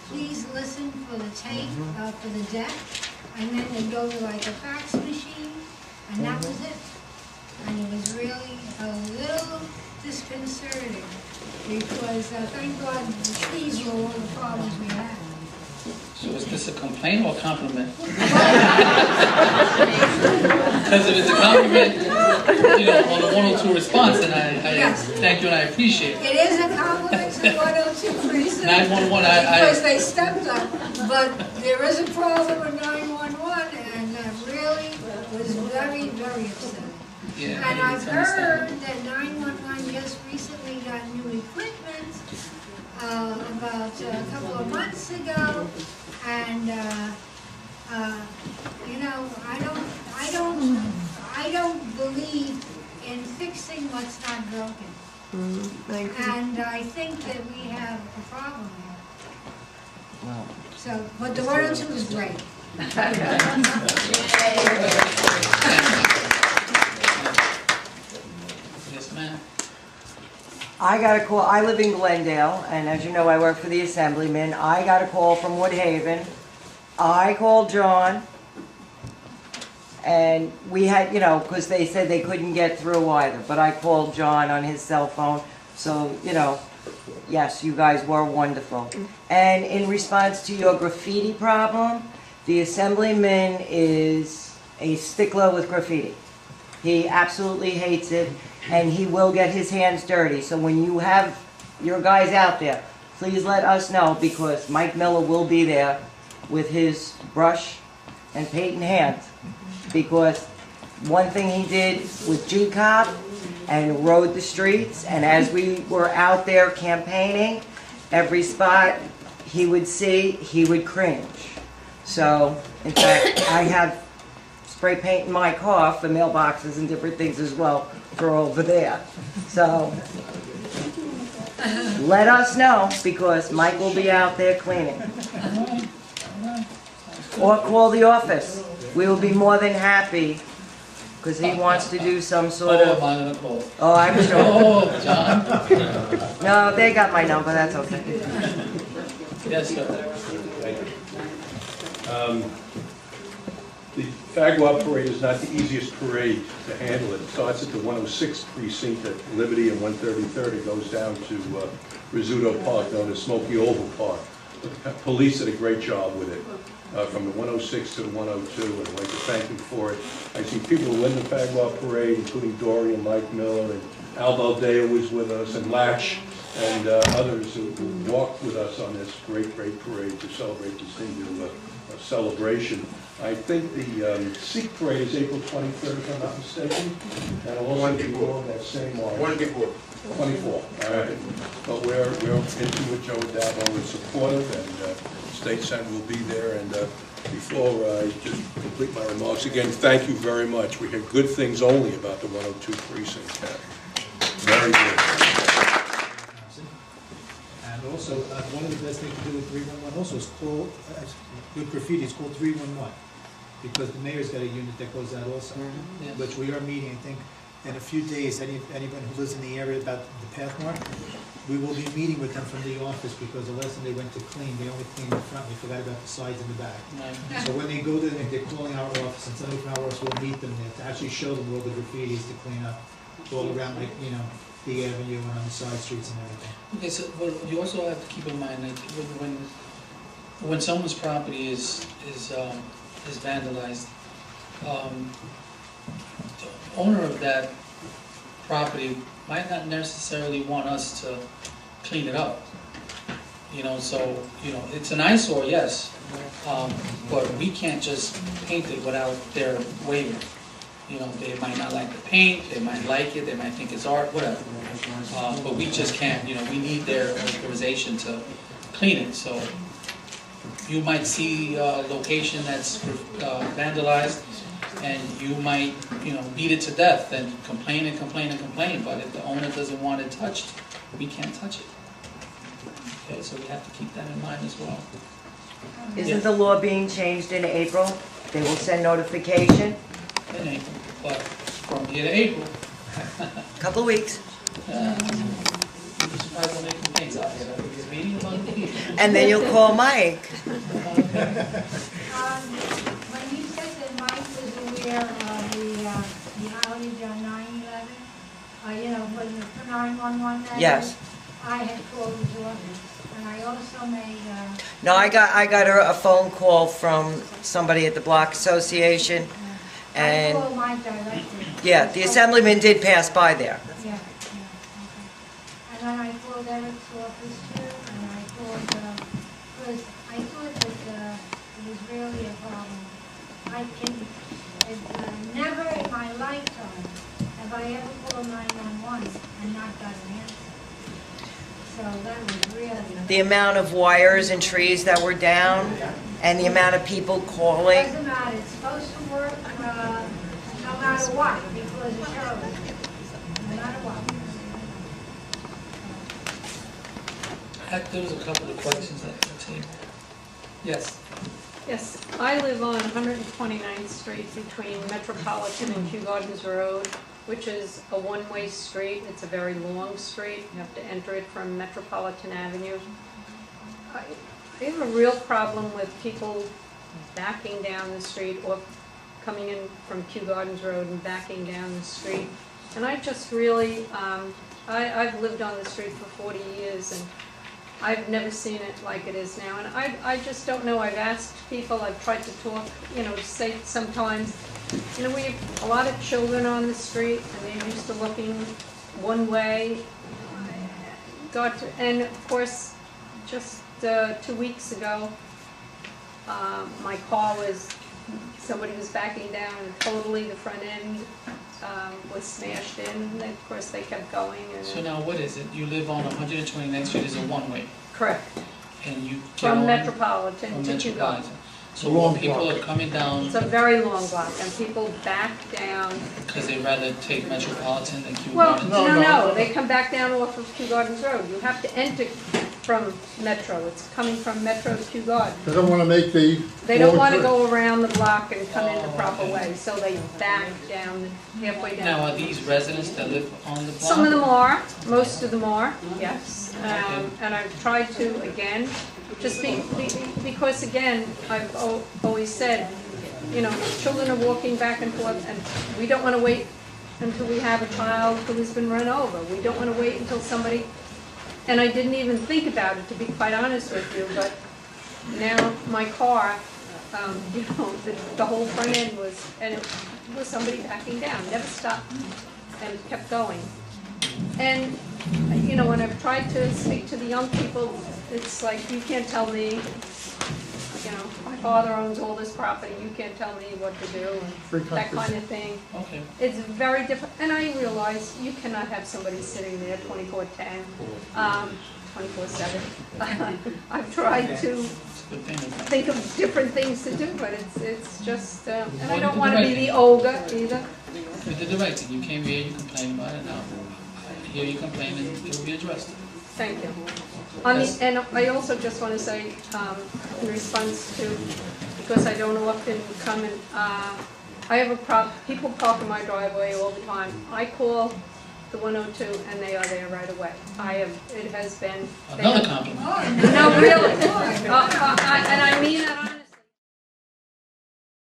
please listen for the tape, for the deck, and then they go to like a fax machine, and that was it. And it was really a little disconcerting, because thank God the trees were all the problems we had. So is this a complaint or a compliment? Because if it's a compliment, you know, on the 102 response, then I Yes. thank you and I appreciate it. It is a compliment to the 102 precinct. 911, because they stepped up, but there is a problem with 911, and that really was very, very upsetting. Yeah, And I've it's heard understandable. that 911 just recently got new equipment, about a couple of months ago, and you know, I don't believe in fixing what's not broken. Thank you. And I think that we have a problem here. Wow. So, but the 102 is great. Yes, ma'am. I got a call, I live in Glendale, and as you know, I work for the Assemblyman. I got a call from Woodhaven. I called John, and we had, you know, because they said they couldn't get through either, but I called John on his cell phone, so, you know, yes, you guys were wonderful. And in response to your graffiti problem, the Assemblyman is a stickler with graffiti. He absolutely hates it, and he will get his hands dirty. So when you have your guys out there, please let us know, because Mike Miller will be there with his brush and paint in hand. Because one thing he did with G-Cop and rode the streets, and as we were out there campaigning, every spot he would see, he would cringe. So, in fact, I have spray paint in my car for mailboxes and different things as well for over there. So, let us know, because Mike will be out there cleaning. Or call the office. We will be more than happy, because he wants to do some sort Oh, of... I'm on a call. Oh, I'm sure. Oh, John. No, they got my number, that's okay. Yes, sir. Thank you. The Fagwa parade is not the easiest parade to handle. It starts at the 106th precinct at Liberty and 133rd. It goes down to Rizzuto Park, known as Smoky Oval Park. The police did a great job with it, from the 106 to the 102, and I'd like to thank them for it. I see people who win the Fagwa parade, including Dory and Mike Miller, and Al Valdeo was with us, and Latch, and others who walked with us on this great, great parade to celebrate this singular celebration. I think the Sikh parade is April 23rd, if I'm not mistaken, and it'll also be on that same march. 24, all right. But we're into it. Joe Dabo is supportive, and State Senate will be there. And before I just complete my remarks, again, thank you very much. We hear good things only about the 102 precinct. Very good. And also, one of the best things to do with 311 also is call, good graffiti, it's called 311, because the mayor's got a unit that goes out also, Yes. which we are meeting, I think, in a few days. Anyone who lives in the area about the Pathmark, we will be meeting with them from the office, because the last time they went to clean, they only cleaned the front, we forgot about the sides and the back. Right. So when they go there, they're calling our office, and somebody from our office will meet them there to actually show them where the graffiti is to clean up all around, like, you know, the avenue and on the side streets and everything. Okay, so well, you also have to keep in mind that when someone's property is vandalized, the owner of that property might not necessarily want us to clean it up. You know, so, you know, it's an eyesore, yes, but we can't just paint it without their waiver. You know, they might not like the paint, they might like it, they might think it's art, whatever. But we just can't, you know, we need their authorization to clean it. So you might see a location that's vandalized, and you might, you know, beat it to death and complain and complain and complain. But if the owner doesn't want it touched, we can't touch it. Okay, so we have to keep that in mind as well. Isn't the law being changed in April? They will send notification. In April, but from here to April, Couple of weeks. you'd be surprised how many complaints out here. reading about it. And then you'll call Mike. When you said that Mike was aware of the outage on 9/11, for the 911 that Yes. is, I had called his office, and I also made, No, I got a phone call from somebody at the Block Association, I and, called Mike directly. yeah, the assemblyman did pass by there. Yeah, okay. And then I called Eric's office too, and I called, because I thought that it was really a problem. Never in my lifetime have I ever called 911 and not got an answer. So that was really. The amount of wires and trees that were down, and the amount of people calling. Doesn't matter, it's supposed to work, no matter what, because it shows, no matter what. There was a couple of questions at the table. Yes. Yes, I live on 129th Street between Metropolitan and Kew Gardens Road, which is a one-way street. It's a very long street. You have to enter it from Metropolitan Avenue. I have a real problem with people backing down the street or coming in from Kew Gardens Road and backing down the street. And I just really, I've lived on the street for 40 years, and I've never seen it like it is now, and I just don't know. I've asked people, I've tried to talk, say sometimes, we have a lot of children on the street, and they're used to looking one way. And of course, just 2 weeks ago, my car somebody was backing down, and totally the front end was smashed in, and of course they kept going. And So now what is it? You live on 129th Street, is a one-way, correct. and you get From on Metropolitan from to Kew Gardens. Metropolitan. So when people are coming down, It's a very long block, and people back down. because they'd rather take Metropolitan than Kew Well, Gardens? no, they come back down off of Kew Gardens Road. You have to enter from Metro. It's coming from Metro to Kew Gardens. They don't want to make the. They don't want to long go around the block and come in the proper okay. way, so they back down, halfway Now, down. are these residents that live on the block? Some of them are, most of them are, yes. Okay. And I've tried to, again, just because, again, I've always said, children are walking back and forth, and we don't want to wait until we have a child who has been run over. We don't want to wait until somebody, and I didn't even think about it, to be quite honest with you, but now my car, the whole front end was somebody backing down, never stopped and kept going. And, when I've tried to speak to the young people, it's like, you can't tell me, my father owns all this property, you can't tell me what to do, and that kind of thing. Okay. It's very different, and I realize you cannot have somebody sitting there 24/10, 24/7. I've tried to It's a good thing. think of different things to do, but it's just, and I Well, don't you want to did be the the right ogre either. You did the right thing. You came here, you complained about it, now I hear you complain, and it will be addressed. Thank you. Yes. And I also just want to say, in response to, because I don't often come and, I have a problem, people park in my driveway all the time. I call the 102 and they are there right away. It has been. Another compliment. No, really. And I mean it.